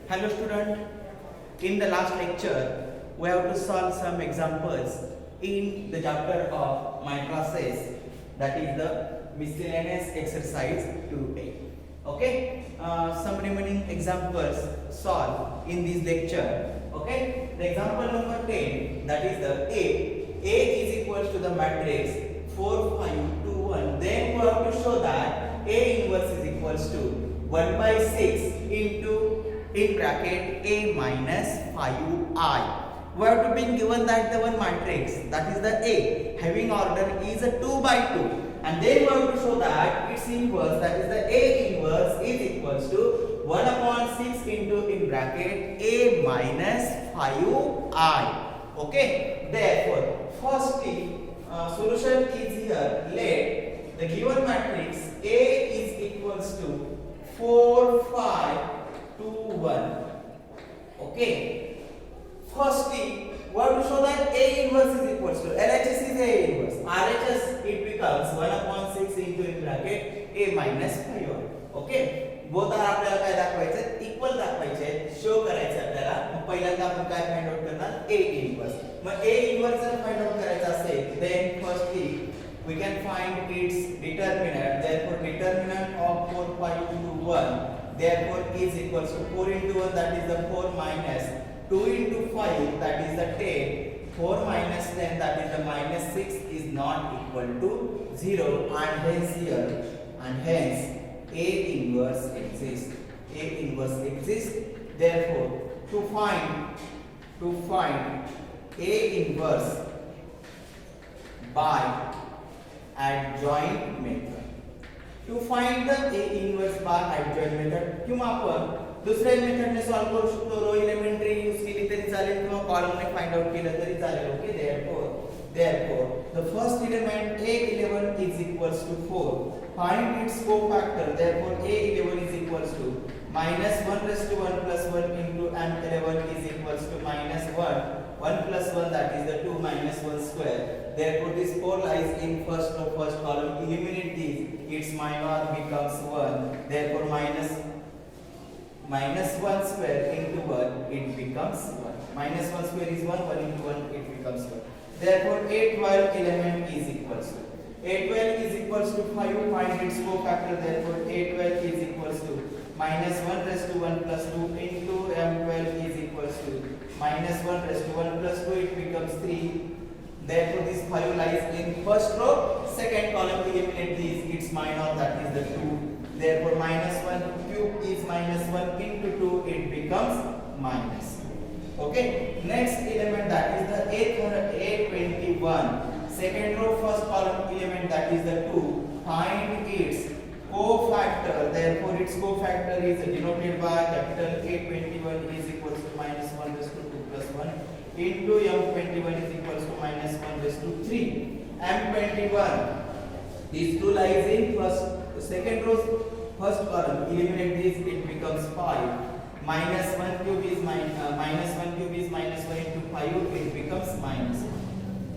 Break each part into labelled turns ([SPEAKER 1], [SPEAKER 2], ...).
[SPEAKER 1] Hello student, in the last lecture we have to solve some examples in the chapter of my classes, that is the miscellaneous exercise 2a. Okay, some remaining examples solve in this lecture. Okay, the example number 10, that is the A is equals to the matrix 4 5 2 1. Then we have to show that A inverse is equals to 1 by 6 into in bracket A minus 5I. We have to be given that the one matrix, that is the A, having order is a 2 by 2, and then we have to show that its inverse, that is the A inverse, is equals to 1 upon 6 into in bracket A minus 5I. Okay, therefore firstly solution is here. Let the given matrix A is equals to 4 5 2 1. Okay, firstly we have to show that A inverse is equals to LHS is A inverse, RHS it becomes 1 upon 6 into in bracket A minus 5. Okay, both are आपल्याला काय दाखवायचं, equal दाखवायचे, show करायचं आपल्याला. मग पहिल्यांदा आपण काय find out करणार, A inverse. Mug A inverse जर फाइंड आउट करायचा असेल, then firstly we can find its determinant. Therefore determinant of 4 5 2 1 therefore is equals to 4 into 1, that is the 4 minus 2 into 5, that is the 10. 4 minus 10, that is the minus 6, is not equal to 0, and hence here, and hence A inverse exists. A inverse exists. Therefore, to find A inverse by adjoint method. To find the A inverse by adjoint method, किंवा आपण दुसऱ्या मेथडने solve करू शकतो. रो elementary use केली तरी चालेल किंवा कॉलमने find out केलं तरी चालेल. Okay, therefore the first element A11 is equals to 4. Find its cofactor. Therefore A11 is equals to minus 1 raised to 1 plus 1 into M11 is equals to minus 1. 1 plus 1, that is the 2 minus 1 square. Therefore this 4 lies in first row, first column. Eliminate these. Its minor becomes 1. Therefore minus 1 square into 1, it becomes 1. Minus 1 square is 1. 1 into 1, it becomes 1. Therefore A12 element is equals to A12 is equals to 5. Find its cofactor. Therefore A12 is equals to minus 1 raised to 1 plus 2 into M12 is equals to minus 1 raised to 1 plus 2, it becomes 3. Therefore this 5 lies in first row, second column. Eliminate these. Its minor, that is the 2. Therefore minus 1 cube is minus 1 into 2, it becomes minus. Okay, next element, that is the A21, second row, first column element, that is the 2. Find its cofactor. Therefore its cofactor is denoted by capital A21 is equals to minus 1 raised to 2 plus 1 into M21 is equals to minus 1 raised to 3. M21, these two lies in second row, first column. Eliminate this, it becomes 5. Minus 1 cube is minus 1 cube is minus 1 into 5, it becomes minus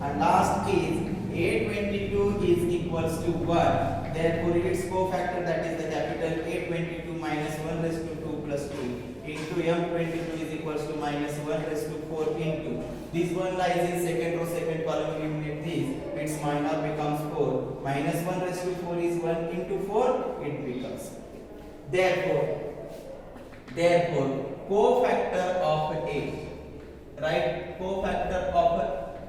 [SPEAKER 1] 1. And last is A22 is equals to 1. Therefore its cofactor, that is the capital A22 minus 1 raised to 2 plus 2 into M22 is equals to minus 1 raised to 4 into. This one lies in second row, second column. Eliminate these. Its minor becomes 4. Minus 1 raised to 4 is 1 into 4, it becomes. Therefore cofactor of A, right, cofactor of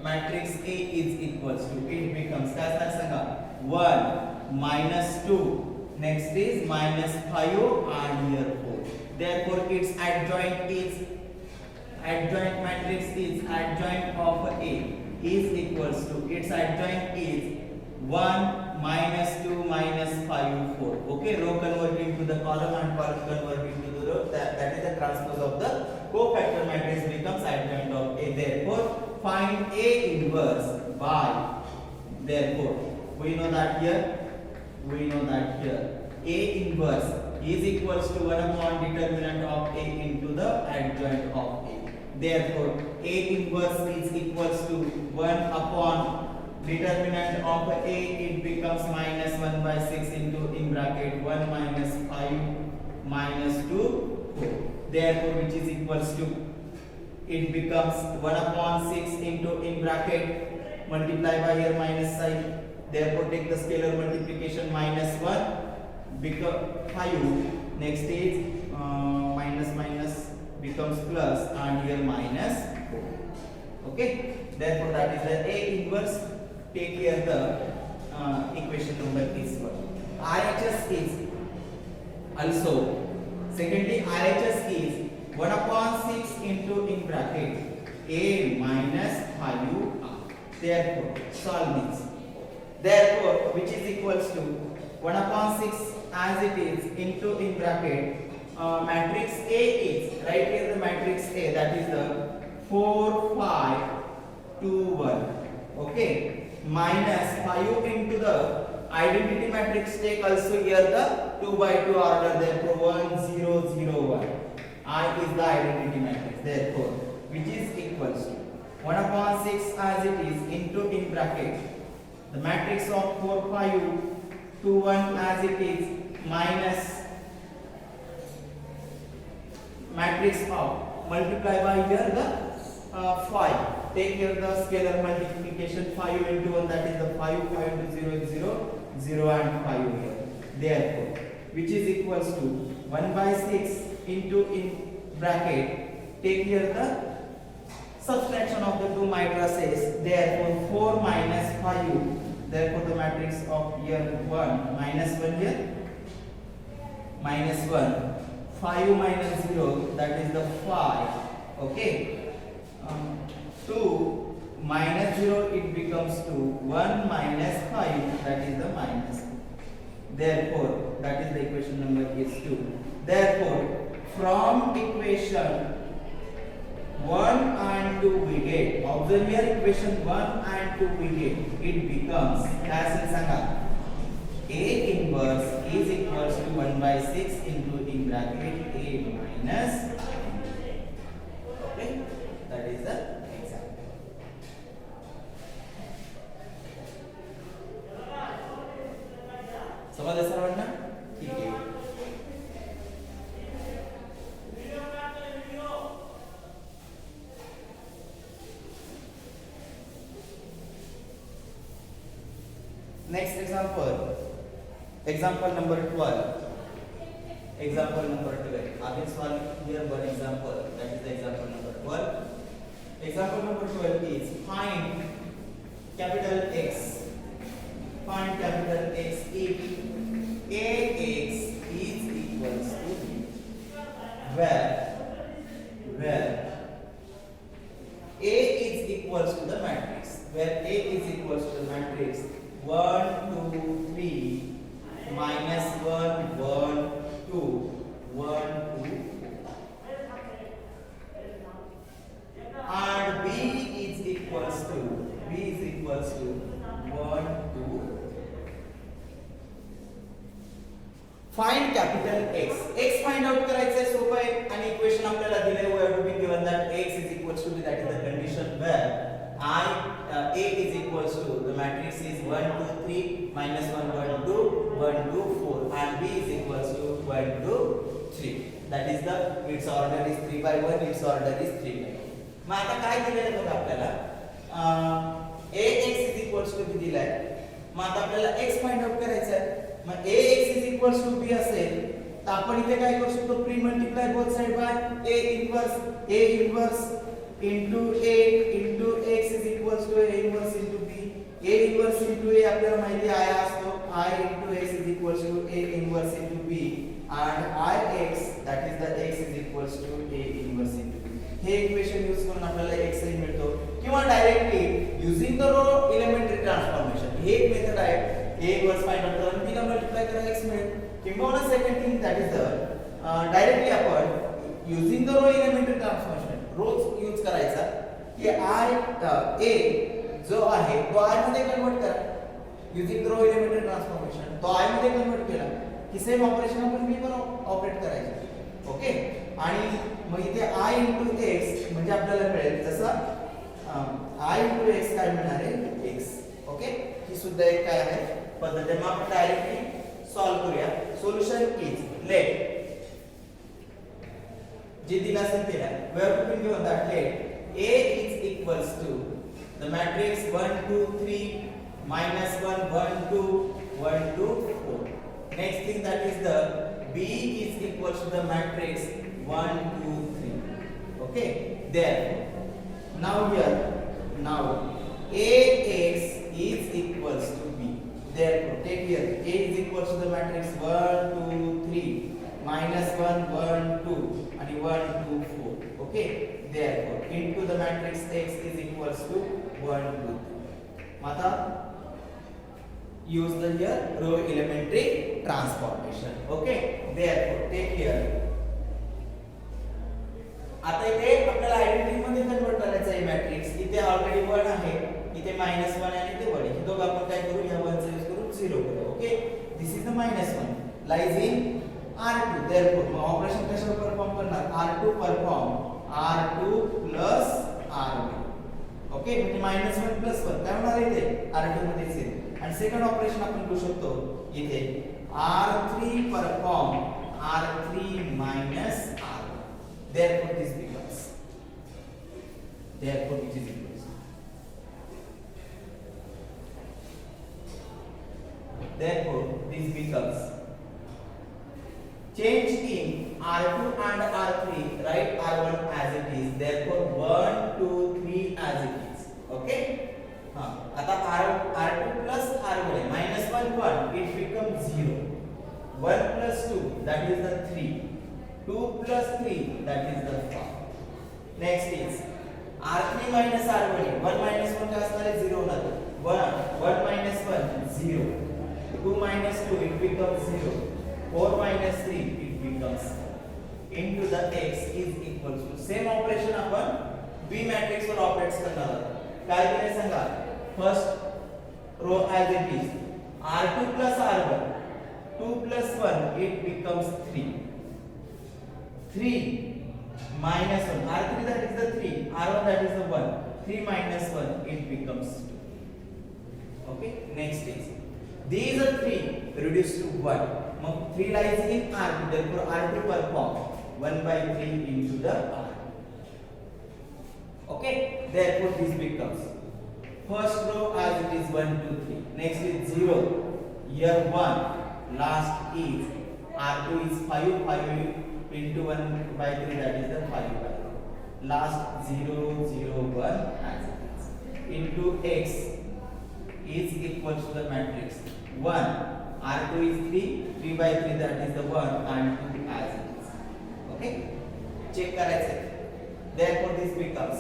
[SPEAKER 1] matrix A is equals to, it becomes काय सांगा 1 minus 2, next is minus 5 and here 4. Therefore its adjoint matrix is adjoint of A is equals to, its adjoint is 1 minus 2 minus 5 4. Okay, row convert into the column and column convert into the row. That is the transpose of the cofactor matrix becomes adjoint of A. Therefore find A inverse by, therefore we know that here A inverse is equals to 1 upon determinant of A into the adjoint of A. Therefore A inverse is equals to 1 upon determinant of A, it becomes minus 1 by 6 into in bracket 1 minus 5 minus 2 4. therefore which is equals to, it becomes 1 upon 6 into in bracket multiply by here minus sign, therefore take the scalar multiplication minus 1 become 5, next is minus minus becomes plus and here minus 4. Okay, therefore that is the A inverse. Take here the equation number is 1. RHS is also, secondly RHS is 1 upon 6 into in bracket A minus 5R. Therefore solve this. Therefore which is equals to 1 upon 6 as it is into in bracket matrix A is, right here the matrix A, that is the 4 5 2 1. Okay, minus 5 into the identity matrix, take also here the 2 by 2 order, therefore 1 0 0 1. I is the identity matrix, therefore which is equals to 1 upon 6 as it is into in bracket the matrix of 4 5 2 1 as it is minus matrix of multiply by here the 5. Take here the scalar multiplication 5 into 1, that is the 5 into 0 is 0 0 and 5 here. Therefore which is equals to 1 by 6 into in bracket, take here the subtraction of the two matrices, therefore 4 minus 5, therefore the matrix of here 1 minus 1 here minus 1, 5 minus 0, that is the 5. Okay, 2 minus 0, it becomes 2, 1 minus 5, that is the minus 2. Therefore that is the equation number is 2. Therefore from equation 1 and 2 we get, observe here equation 1 and 2 we get, it becomes as in sanga A inverse is equals to 1 by 6 into in bracket A minus. Okay, that is the example. समझ सर्वांना? ठीक आहे. Next example. Example number 12. Example number 12. I will solve here one example. That is the example number 12. Example number 12 is find capital X. Find capital X if AX is equals to where A is equals to the matrix. Where A is equals to the matrix 1 2 3 minus 1 1 2 1 2 and B is equals to 1 2. Find capital X. X find out करायचं आहे, सोपं आहे आणि equation आपल्याला दिले we have to be given that X is equals to, that is the condition where A is equals to the matrix is 1 2 3 minus 1 1 2 1 2 4 and B is equals to 1 2 3. That is the its order is 3 by 1, its order is 3 by 1. मग आता काय दिलेलं बघा आपल्याला Ax is equals to B दिलाय. मग आता आपल्याला X find out करायचा आहे. मग Ax is equals to B असेल तर आपण इथे काय करू शकतो, pre multiply both side by A inverse into A into X is equals to A inverse into B. A inverse into A आपल्याला माहिती आहे असतो I into X is equals to A inverse into B and Ix that is the X is equals to A inverse into B. हे equation use करून आपल्याला X ही मिळतो किंवा directly using the row elementary transformation हे एक method आहे. A inverse find out करून B ला मल्टिप्लाय करा X मिळेल. किंवा second thing that is the directly आपण using the row elementary transformation rows use करायचा की A जो आहे तो I मध्ये कन्वर्ट करा using the row elementary transformation. तो I मध्ये कन्वर्ट केला की सेम ऑपरेशन आपण B वर ऑपरेट करायचे. ओके, आणि मग इथे I into X म्हणजे आपल्याला मिळेल जसं I into X काय मिळणार आहे X. ओके, ही सुद्धा एक काय आहे पद्धत आहे. मग आपण डायरेक्टली सॉल्व करूया. सोल्युशन इज लेट जे दिला असेल ते we have to bring given that let A is equals to the matrix 1 2 3 minus 1 1 2 1 2 4. Next thing, that is the B is equals to the matrix 1 2 3. Okay, there now here now AX is equals to B. Therefore take here A is equals to the matrix 1 2 3 minus 1 1 2 and 1 2 4. Okay, therefore into the matrix X is equals to 1 2 3. Mata use the here row elementary transformation. Okay, therefore take here आता इथे आपल्याला identity मध्ये convert करायचं आहे matrix. इथे already 1 आहे, इथे -1 आहे आणि इथे 1 आहे. दोघं आपण काय करू, या 1 चा यूज करू 0 करू. Okay, this is the -1 lies in R2. therefore operation कशावर परफॉर्म करणार, R2 perform R2 plus R1. Okay, म्हणजे -1 प्लस 1 काय होणार इथे R2 मध्ये येईल. आणि सेकंड ऑपरेशन आपण करू शकतो इथे R3 perform R3 minus R1. Therefore this becomes, therefore which is equals, therefore this becomes, change in R2 and R3, write R1 as it is, therefore 1 2 3 as it is. Okay, आता R2 plus R1 -1 1, it becomes 0. 1 plus 2, that is the 3. 2 plus 3, that is the 5. Next is R3 minus R1. 1 minus 1 का असणार आहे 0 होणार. 1 minus 1 0. 2 minus 2 it becomes 0. 4 minus 3 it becomes into the X is equals to, same operation आपण B matrix वर operates करणार आहोत. काय केले सांगा, first row as it is R2 plus R1. 2 plus 1 it becomes 3. 3 minus 1, R3 that is the 3, R1 that is the 1, 3 minus 1 it becomes 2. Okay, next is these are 3 reduced to 1. Now 3 lies in R2, therefore R2 perform 1 by 3 into the R. Okay, therefore this becomes first row as it is 1 2 3. Next is 0, here 1, last is R2 is 5 5 into 1 by 3, that is the 5 by 3. Last 0 0 1 as it is. Into X is equal to the matrix 1. R2 is 3, 3 by 3, that is the 1 and 2 as it is. Okay, check करायचं. Therefore this becomes,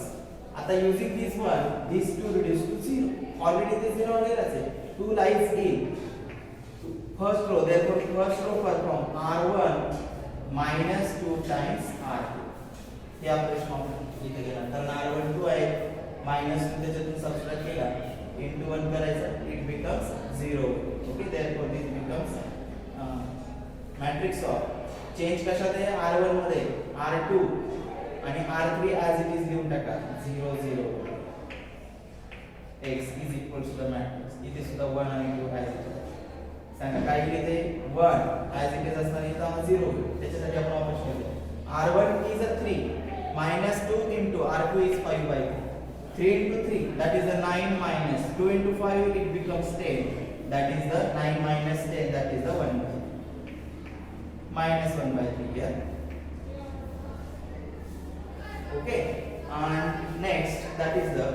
[SPEAKER 1] आता using this one, these two reduce to 0. Already this 0 आलेलाच आहे. 2 lies in first row, therefore first row perform R1 minus 2 times R2. Hey operation आपण इथे केलं. तर R1 2 आहे, -2 त्याच्यातून subtract केला, into 1 करायचं, it becomes 0. Okay, therefore this becomes matrix of, change कशात आहे R1 मध्ये R2 आणि R3 as it is लिहून टाका 0 0. X is equal to the matrix. इथे सुद्धा 1 आणि 2 as it is. सांगा काय इथे 1 as it is असणार, इथे 0. त्याच्यासाठी आपण ऑपरेशन केलं. R1 is a 3, -2 into R2 is 5 by 3. 3 into 3, that is the 9 minus 2 into 5, it becomes 10. That is the 9 minus 10, that is the 1 by 3. -1 by 3 here. Okay, and next that is the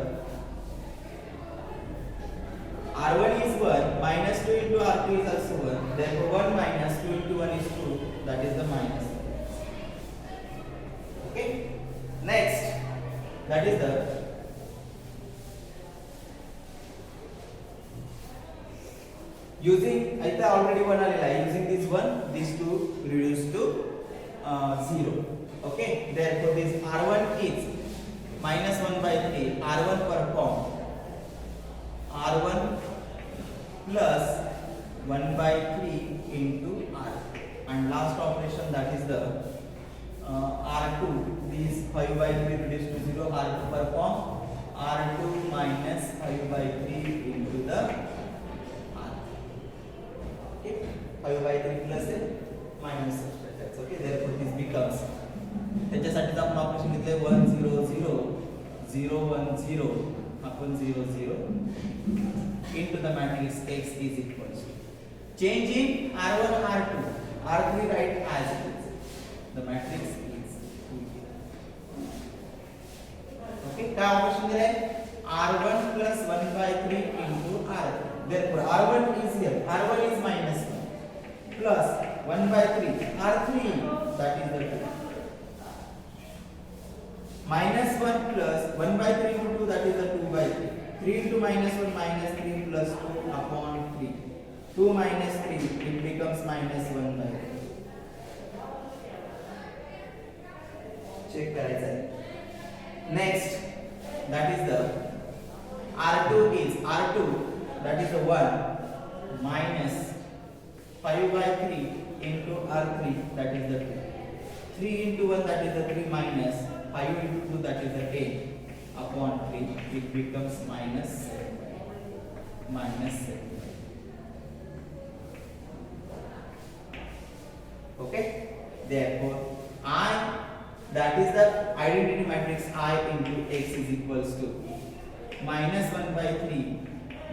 [SPEAKER 1] R1 is 1, -2 into R2 is also 1, therefore 1 minus 2 into 1 is 2, that is the minus. Okay, next that is the using, I already one आलेला आहे, using this one, these two reduce to 0. Okay, therefore this R1 is -1 by 3, R1 perform R1 plus 1 by 3 into R2, and last operation that is the R2, these 5 by 3 reduced to 0, R2 perform R2 minus 5 by 3 into the R. Okay, 5 by 3 plus a minus subtract. Okay, therefore this becomes त्याच्यासाठी आपण operation घेतले 1 0 0 0 1 0 आपण 0 0 into the matrix X is equals to change in R1 R2 R3 write as it is. The matrix is okay. काय operation दिले R1 plus 1 by 3 into R2. Therefore R1 is here, R1 is minus 1 plus 1 by 3 R3, that is the 2 minus 1 plus 1 by 3 into 2, that is the 2 by 3. 3 into minus 1 minus 3 plus 2 upon 3. 2 minus 3, it becomes minus 1 by 3. Check करायचं आहे. Next, that is the R2 is R2, that is the 1 minus 5 by 3 into R3, that is the 2. 3 into 1, that is the 3 minus 5 into 2, that is the 10 upon 3, it becomes minus 7. Okay, therefore I, that is the identity matrix I into X is equals to minus 1 by 3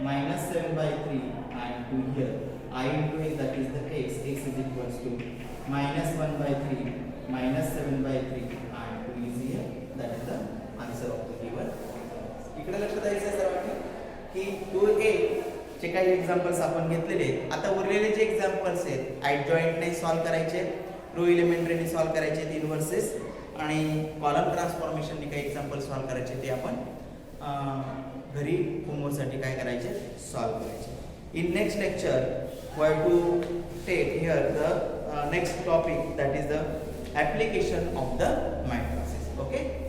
[SPEAKER 1] minus 7 by 3 and 2 here. I into X, that is the X is equals to minus 1 by 3 minus 7 by 3 and 2 is here. That is the answer of the given. इकडे लक्ष द्यायचं आहे सर्वांनी की 2a चे काही examples आपण घेतलेले आहेत. आता उरलेले जे एक्झाम्पल्स आहेत ॲडजॉइंटने सॉल्व करायचे, रो एलिमेंटरीने सॉल्व करायचे, इन्व्हर्सेस आणि कॉलम ट्रान्सफॉर्मेशनने काही एक्झाम्पल सॉल्व करायचे ते आपण घरी होमवर्कसाठी काय करायचे सॉल्व करायचे. In next lecture we have to take here the next topic, that is the application of the matrices. Okay.